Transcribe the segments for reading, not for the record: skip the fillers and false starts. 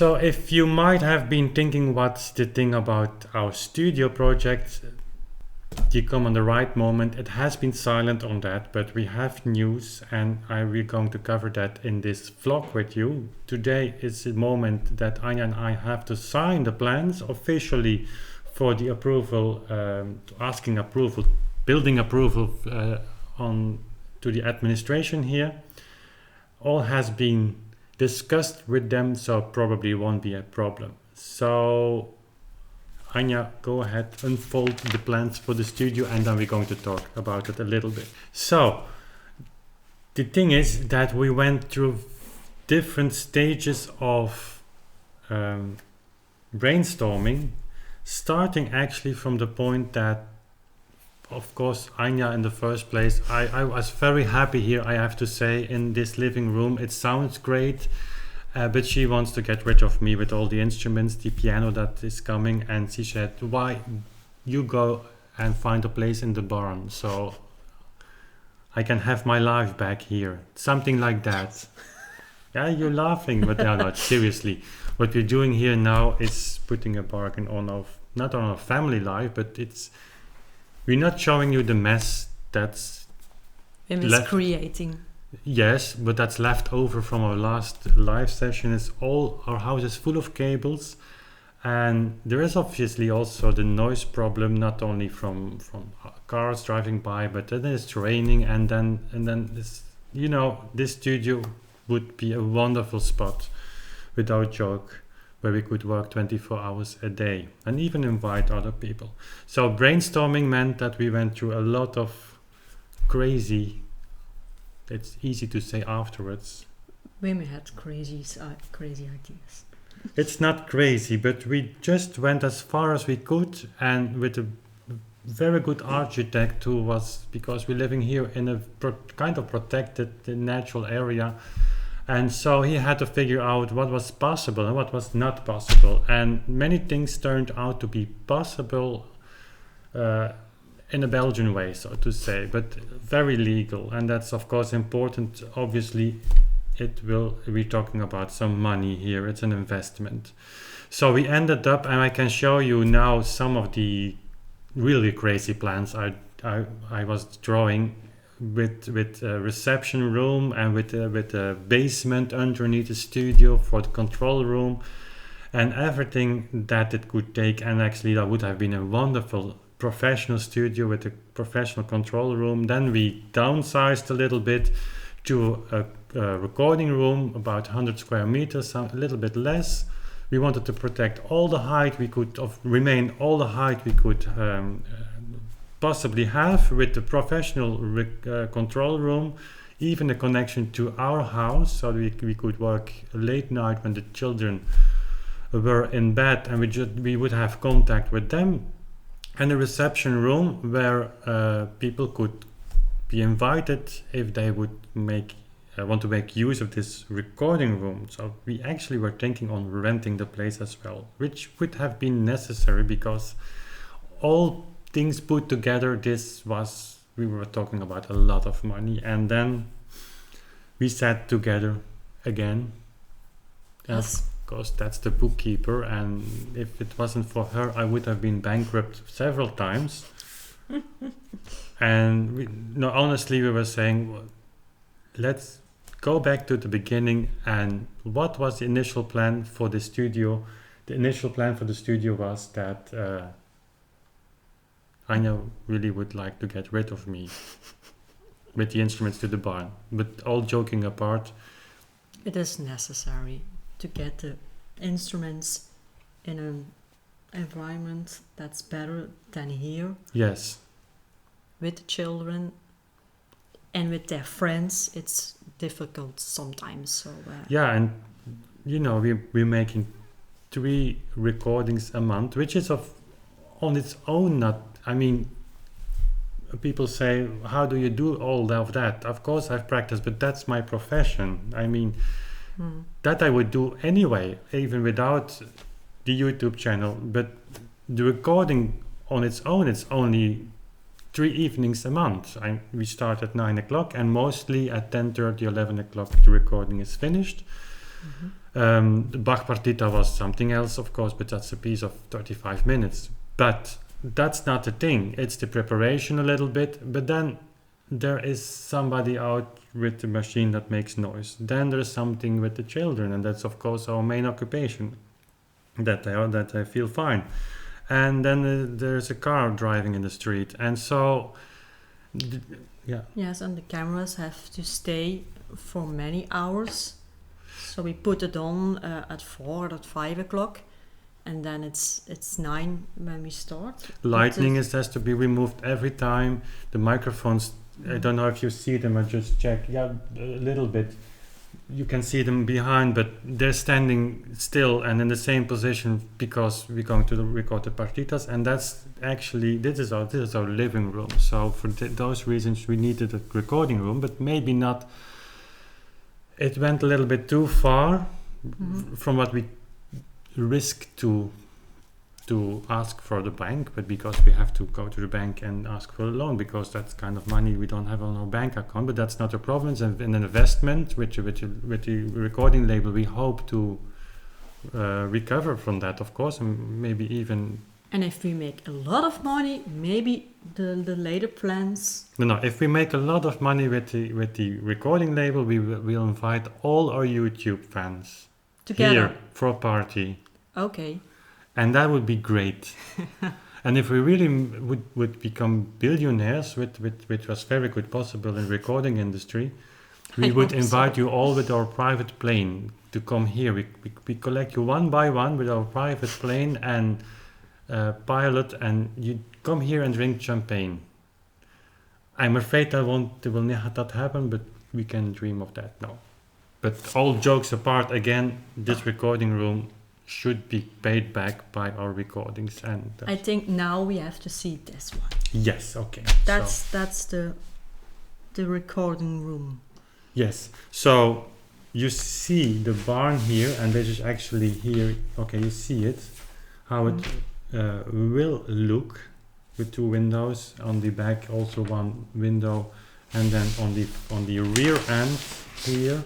So if you might have been thinking what's the thing about our studio project, you come on the right moment. It has been silent on that, but we have news, and we're going to cover that in this vlog with you. Today is the moment that Anja and I have to sign the plans officially for the approval, asking approval, building approval on to the administration here. All has been discussed with them, so probably won't be a problem. So Anja, go ahead, unfold the plans for the studio, and then we're going to talk about it a little bit. So the thing is that we went through different stages of brainstorming, starting actually from the point that, of course, Anja in the first place, I was very happy here, I have to say, in this living room. It sounds great, but she wants to get rid of me with all the instruments, the piano that is coming, and she said, why you go and find a place in the barn so I can have my life back here, something like that. Yeah, you're laughing, but no, not seriously. What we're doing here now is putting a bargain on our, not on our family life, but we're not showing you the mess that's creating. Yes, but that's left over from our last live session. Is all our house is full of cables, and there is obviously also the noise problem, not only from cars driving by, but then it's raining, and then this, this studio would be a wonderful spot, without joke, where we could work 24 hours a day and even invite other people. So brainstorming meant that we went through a lot of crazy, it's easy to say afterwards. We had crazy ideas. It's not crazy, but we just went as far as we could, and with a very good architect who was, because we're living here in a kind of protected natural area, and so he had to figure out what was possible and what was not possible, and many things turned out to be possible in a Belgian way, so to say, but very legal, and that's of course important. Obviously, we're talking about some money here, it's an investment. So we ended up, and I can show you now some of the really crazy plans I was drawing, with a reception room and with a basement underneath the studio for the control room and everything that it could take. And actually that would have been a wonderful professional studio with a professional control room. Then we downsized a little bit to a recording room, about 100 square meters, a little bit less. We wanted to protect all the height we could, remain all the height we could possibly have with the professional control room, even a connection to our house, so we could work late night when the children were in bed, and we would have contact with them, and a reception room where people could be invited if they would want to make use of this recording room. So we actually were thinking on renting the place as well, which would have been necessary because all things put together, we were talking about a lot of money. And then we sat together again. Yes. Of course, that's the bookkeeper, and if it wasn't for her, I would have been bankrupt several times. And honestly, we were saying, well, let's go back to the beginning. And what was the initial plan for the studio? The initial plan for the studio was that Anja really would like to get rid of me with the instruments to the barn. But all joking apart, it is necessary to get the instruments in an environment that's better than here. Yes. With the children and with their friends, it's difficult sometimes. So yeah, and we're making 3 recordings a month, which is on its own not. I mean, people say, how do you do all of that? Of course I've practiced, but that's my profession. I mean, that I would do anyway, even without the YouTube channel. But the recording on its own, it's only 3 evenings a month. We start at 9 o'clock, and mostly at 10:30, 11 o'clock the recording is finished. The Bach Partita was something else, of course, but that's a piece of 35 minutes. But that's not the thing. It's the preparation a little bit, but then there is somebody out with the machine that makes noise. Then there's something with the children, and that's of course our main occupation. That I feel fine. And then there's a car driving in the street, and so yeah. Yes, and the cameras have to stay for many hours. So we put it on at 4 at 5 o'clock, and then it's 9 when we start. Lightning has to be removed every time. The microphones, I don't know if you see them, I just checked. Yeah, a little bit. You can see them behind, but they're standing still and in the same position because we're going to record the partitas, and that's actually this is our living room. So for those reasons, we needed a recording room, but maybe not. It went a little bit too far from what we risk to ask for the bank, but because we have to go to the bank and ask for a loan because that's kind of money we don't have on our bank account, but that's not a problem. And an investment with the recording label, we hope to recover from that, of course, and maybe even. And if we make a lot of money, maybe the later plans. No. If we make a lot of money with the recording label, we'll invite all our YouTube fans Together. Here for a party. Okay. And that would be great. And if we really would become billionaires, which was very good possible in the recording industry, we would invite you all with our private plane to come here. We collect you one by one with our private plane and pilot, and you come here and drink champagne. I'm afraid that will not happen, but we can dream of that now. But all jokes apart, again, this recording room should be paid back by our recordings, and I think now we have to see this one. Yes, okay. That's the recording room. Yes. So you see the barn here, and this is actually here. Okay, you see it, how it will look with 2 windows on the back, also 1 window, and then on the rear end here.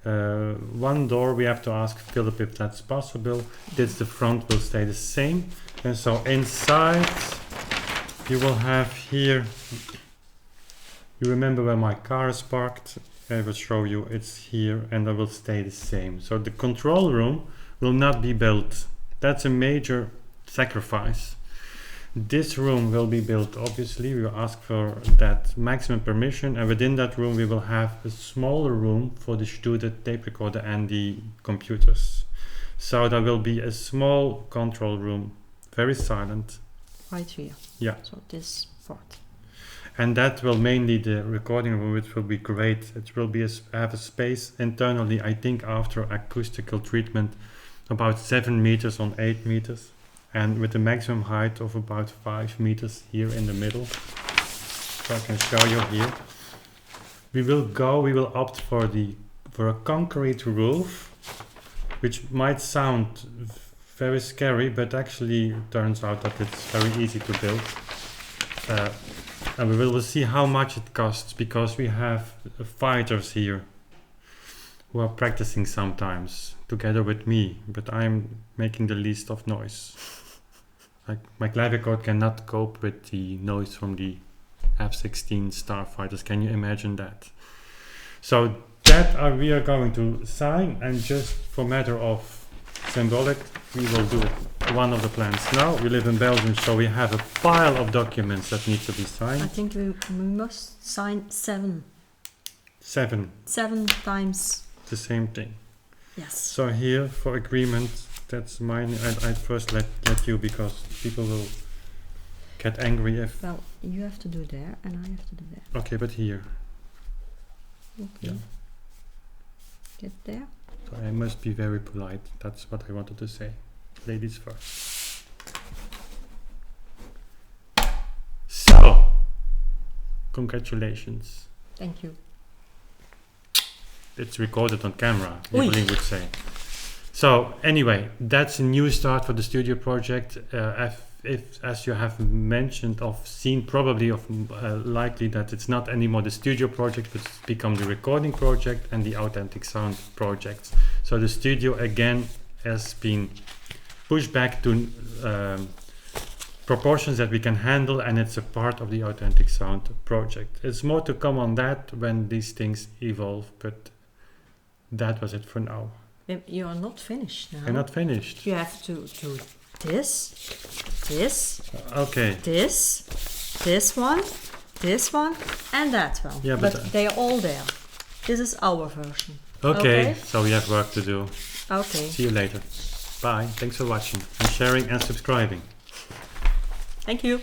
1 door. We have to ask Philip if that's possible. This the front will stay the same, and so inside you will have here. You remember where my car is parked? I will show you. It's here, and that will stay the same. So the control room will not be built. That's a major sacrifice. This room will be built, obviously. We will ask for that maximum permission, and within that room we will have a smaller room for the studio tape recorder and the computers. So there will be a small control room, very silent. Right here. Yeah. So this part. And that will mainly the recording room, which will be great. It will be have a space internally, I think, after acoustical treatment, about 7 meters on 8 meters. And with a maximum height of about 5 meters here in the middle. So I can show you here. We will opt for a concrete roof, which might sound very scary, but actually turns out that it's very easy to build. And we will see how much it costs, because we have fighters here who are practicing sometimes together with me, but I'm making the least of noise. My clavichord cannot cope with the noise from the F-16 starfighters. Can you imagine that? So that we are going to sign, and just for matter of symbolic, we will do one of the plans now. We live in Belgium, so we have a pile of documents that need to be signed. I think we must sign 7. 7. 7 times. The same thing. Yes. So here for agreement, that's mine. I'd first let you, because people will get angry if. Well, you have to do there, and I have to do there. Okay, but here. Okay. Yeah. Get there. So I must be very polite. That's what I wanted to say. Ladies first. So, congratulations. Thank you. It's recorded on camera, Oei. Evelyn would say. So anyway, that's a new start for the studio project. if as you have mentioned, of seen probably of likely that it's not anymore the studio project, but it's become the recording project and the authentic sound projects. So the studio again has been pushed back to proportions that we can handle, and it's a part of the authentic sound project. It's more to come on that when these things evolve, but that was it for now. You are not finished now. I'm not finished. You have to do this, this, Okay. this one, and that one. Yeah, but they are all there. This is our version. Okay, so we have work to do. Okay. See you later. Bye. Thanks for watching and sharing and subscribing. Thank you.